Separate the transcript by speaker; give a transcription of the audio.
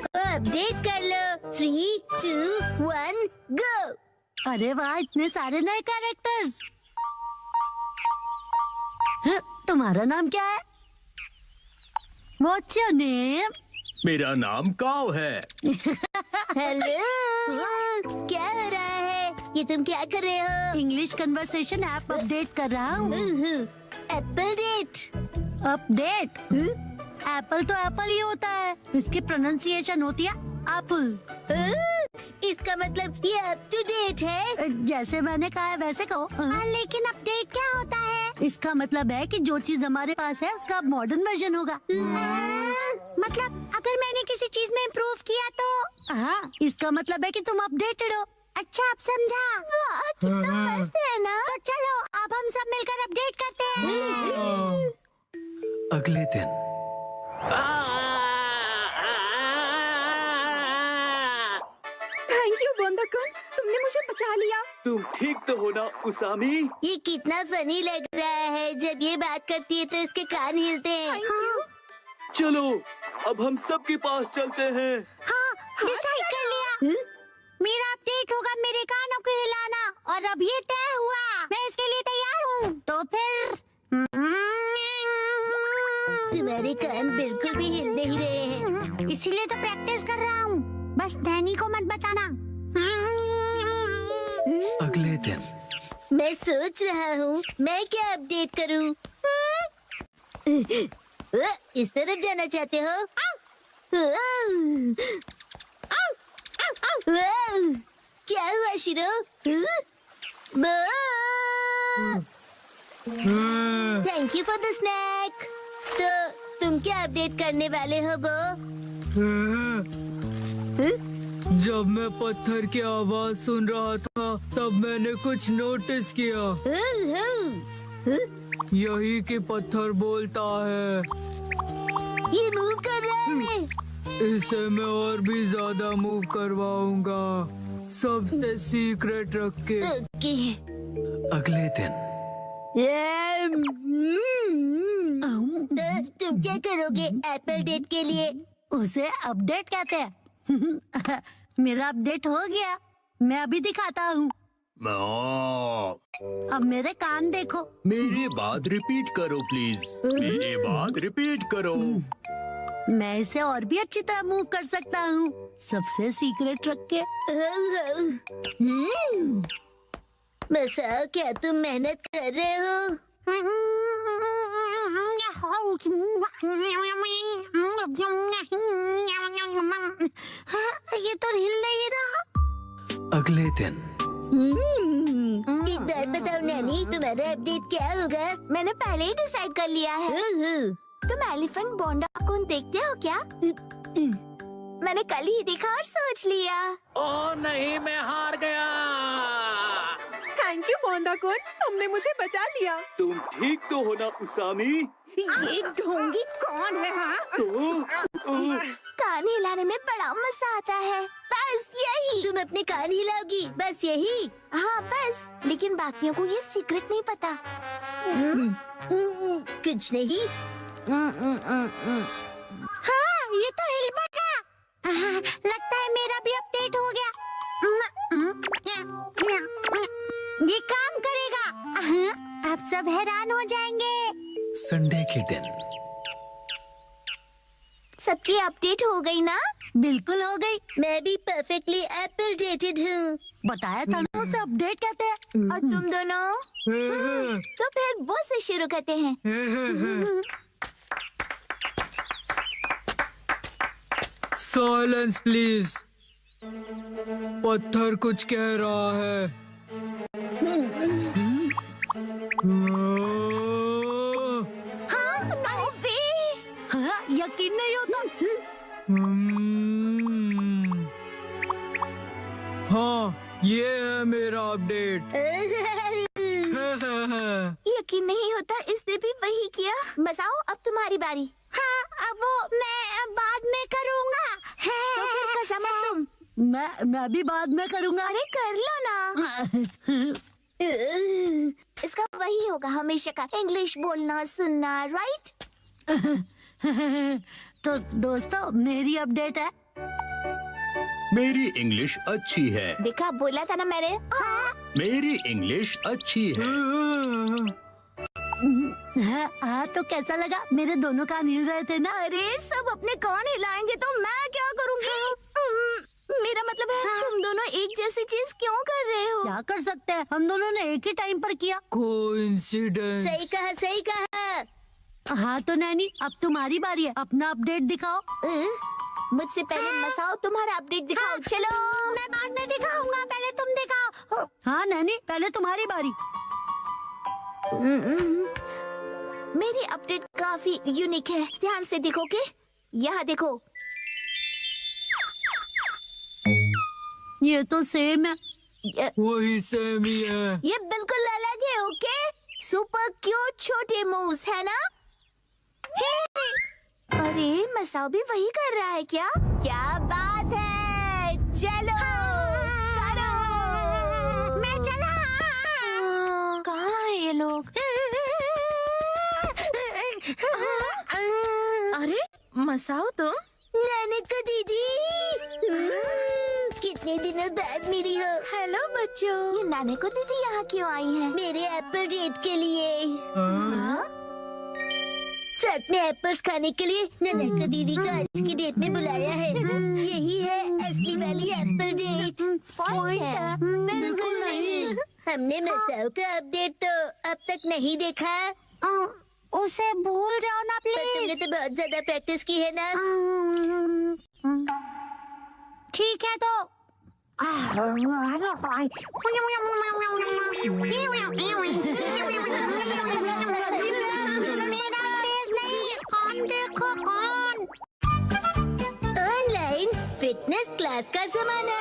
Speaker 1: को अपडेट कर लो। 3, 2, 1 गो।
Speaker 2: अरे वाह, इतने सारे नए कैरेक्टर्स। तुम्हारा नाम क्या है? What's your name?
Speaker 3: मेरा नाम काव है।
Speaker 1: हेलो, क्या हो रहा है? ये तुम क्या कर रहे हो?
Speaker 2: इंग्लिश कन्वर्सेशन ऐप अपडेट कर रहा हूँ।
Speaker 1: Apple date.
Speaker 2: अपडेट? एप्पल तो एप्पल ही होता है, इसकी प्रोनाउंसिएशन होती है एप्पल।
Speaker 1: इसका मतलब ये अप टू डेट है।
Speaker 2: जैसे मैंने कहा है वैसे कहो।
Speaker 1: लेकिन अपडेट क्या होता है?
Speaker 2: इसका मतलब है कि जो चीज हमारे पास है उसका मॉडर्न वर्जन होगा।
Speaker 1: मतलब अगर मैंने किसी चीज में इम्प्रूव किया तो?
Speaker 2: हाँ, इसका मतलब है कि तुम अपडेटेड हो।
Speaker 1: अच्छा, अब समझा। वाह, कितना मस्त है ना। तो चलो अब हम सब मिलकर अपडेट करते हैं।
Speaker 4: अगले दिन
Speaker 5: थैंक यू बोंदा-कुन, तुमने मुझे बचा लिया।
Speaker 3: तुम ठीक तो हो ना उसामी?
Speaker 1: ये कितना फनी लग रहा है। जब ये बात करती है तो इसके कान हिलते हैं।
Speaker 3: चलो अब हम सबके पास चलते हैं।
Speaker 1: हाँ, डिसाइड कर लिया। मेरा अपडेट होगा मेरे कानों को हिलाना, और अब ये तय हुआ। मैं इसके लिए तैयार हूँ। तो फिर तुम्हारे कान बिल्कुल भी हिल नहीं रहे हैं, इसीलिए तो प्रैक्टिस कर रहा हूँ। बस नैनी को मत बताना।
Speaker 4: अगले दिन
Speaker 1: मैं सोच रहा हूँ मैं क्या अपडेट करूँ। इस तरफ जाना चाहते हो? क्या हुआ शिरो? Thank you for the snake. तो तुम क्या अपडेट करने वाले हो बो?
Speaker 4: जब मैं पत्थर की आवाज सुन रहा था तब मैंने कुछ नोटिस किया। यही कि पत्थर बोलता है।
Speaker 1: ये मूव कर रहा है।
Speaker 4: इसे मैं और भी ज्यादा मूव करवाऊंगा, सबसे सीक्रेट रख के।
Speaker 1: ओके।
Speaker 4: अगले दिन
Speaker 1: तो तुम क्या करोगे एप्पल डेट के लिए?
Speaker 2: उसे अपडेट कहते हैं। मेरा अपडेट हो गया, मैं अभी दिखाता हूँ। अब मेरे कान देखो।
Speaker 3: मेरी बात रिपीट करो प्लीज। मेरी बात रिपीट करो।
Speaker 2: मैं इसे और भी अच्छी तरह मूव कर सकता हूँ, सबसे सीक्रेट रख के।
Speaker 1: मसा, क्या तुम मेहनत कर रहे हो?
Speaker 2: ये तो हिल नहीं रहा।
Speaker 4: अगले दिन
Speaker 1: एक बात बताओ नैनी, तुम्हारा अपडेट क्या होगा? मैंने पहले ही डिसाइड कर लिया है। तुम एलिफेंट बोंदा-कुन देखते हो क्या? मैंने कल ही देखा और सोच लिया।
Speaker 3: ओ नहीं, मैं हार गया।
Speaker 5: थैंक यू बोंदा-कुन, तुमने मुझे बचा लिया।
Speaker 3: तुम ठीक तो हो ना उसामी?
Speaker 5: ये ढोंगी कौन है? हाँ,
Speaker 1: कान हिलाने में बड़ा मजा आता है। बस यही। तुम अपने कान हिलाओगी, बस यही? हाँ बस, लेकिन बाकियों को ये सीक्रेट नहीं पता। कुछ नहीं। हाँ, ये तो हिल पड़ा। लगता है मेरा भी अपडेट हो गया। ये काम करेगा। अब सब हैरान हो जाएंगे।
Speaker 4: संडे के दिन
Speaker 1: सबकी अपडेट हो गई ना?
Speaker 2: बिल्कुल हो गई।
Speaker 1: मैं भी परफेक्टली एप्पल डेटेड हूँ।
Speaker 2: बताया था ना, उसे अपडेट कहते हैं।
Speaker 1: और तुम दोनों? तो फिर वो से शुरू करते हैं।
Speaker 4: Silence please. पत्थर कुछ कह रहा है।
Speaker 2: हाँ, यकीन नहीं होता।
Speaker 4: हाँ, ये है मेरा अपडेट।
Speaker 1: यकीन नहीं होता, इसने भी वही किया। बताओ, अब तुम्हारी बारी। हाँ, अब वो मैं बाद में करूँगा। तो फिर कसम है तुम।
Speaker 2: मैं भी बाद में करूँगा।
Speaker 1: अरे कर लो ना। इसका वही होगा हमेशा का, इंग्लिश बोलना सुनना, राइट?
Speaker 2: तो दोस्तों, मेरी अपडेट है
Speaker 3: मेरी इंग्लिश अच्छी है।
Speaker 1: देखा, बोला था ना मैंने।
Speaker 3: मेरी इंग्लिश अच्छी है।
Speaker 2: हाँ तो कैसा लगा? मेरे दोनों कान हिल रहे थे ना।
Speaker 1: अरे सब अपने कान हिलाएंगे तो मैं क्या करूँगी? मेरा मतलब है तुम दोनों एक जैसी चीज क्यों कर रहे हो?
Speaker 2: क्या कर सकते हैं, हम दोनों ने एक ही टाइम पर किया।
Speaker 4: कोइंसिडेंस।
Speaker 1: सही कहा, सही कहा।
Speaker 2: हाँ तो नैनी, अब तुम्हारी बारी है, अपना अपडेट दिखाओ।
Speaker 1: मुझसे पहले मसाओ तुम्हारा अपडेट दिखाओ। चलो। मैं बाद में दिखाऊंगा, पहले तुम दिखाओ।
Speaker 2: हाँ नैनी, पहले तुम्हारी बारी।
Speaker 1: मेरी अपडेट काफी यूनिक है, ध्यान से देखोगे? यहाँ देखो।
Speaker 2: ये तो सेम है।
Speaker 4: वही सेम ही है।
Speaker 1: ये बिल्कुल अलग है। ओके, सुपर क्यूट छोटे मूव्स है ना? अरे मसाओ भी वही कर रहा है क्या? क्या बात है, चलो करो। मैं चला। कहाँ है ये लोग?
Speaker 5: अरे मसाओ तुम?
Speaker 1: नानका दीदी, कितने दिनों बाद मिली हो।
Speaker 5: हेलो बच्चों।
Speaker 1: ये नानका दीदी यहाँ क्यों आई है? मेरे एप्पल डेट के लिए। हाँ? साथ में एप्पल्स खाने के लिए नानका दीदी को आज की डेट में बुलाया है। यही है असली वाली एप्पल डेट। पॉइंट है? बिल्कुल नहीं। हमने मसाओ का अपडेट तो अब तक नहीं देखा।
Speaker 2: उसे भूल जाओ ना
Speaker 1: पर तुमने
Speaker 2: प्लीज।
Speaker 1: तो बहुत ज्यादा प्रैक्टिस की है ना।
Speaker 2: ठीक है तो
Speaker 1: ऑनलाइन फिटनेस क्लास का जमाना।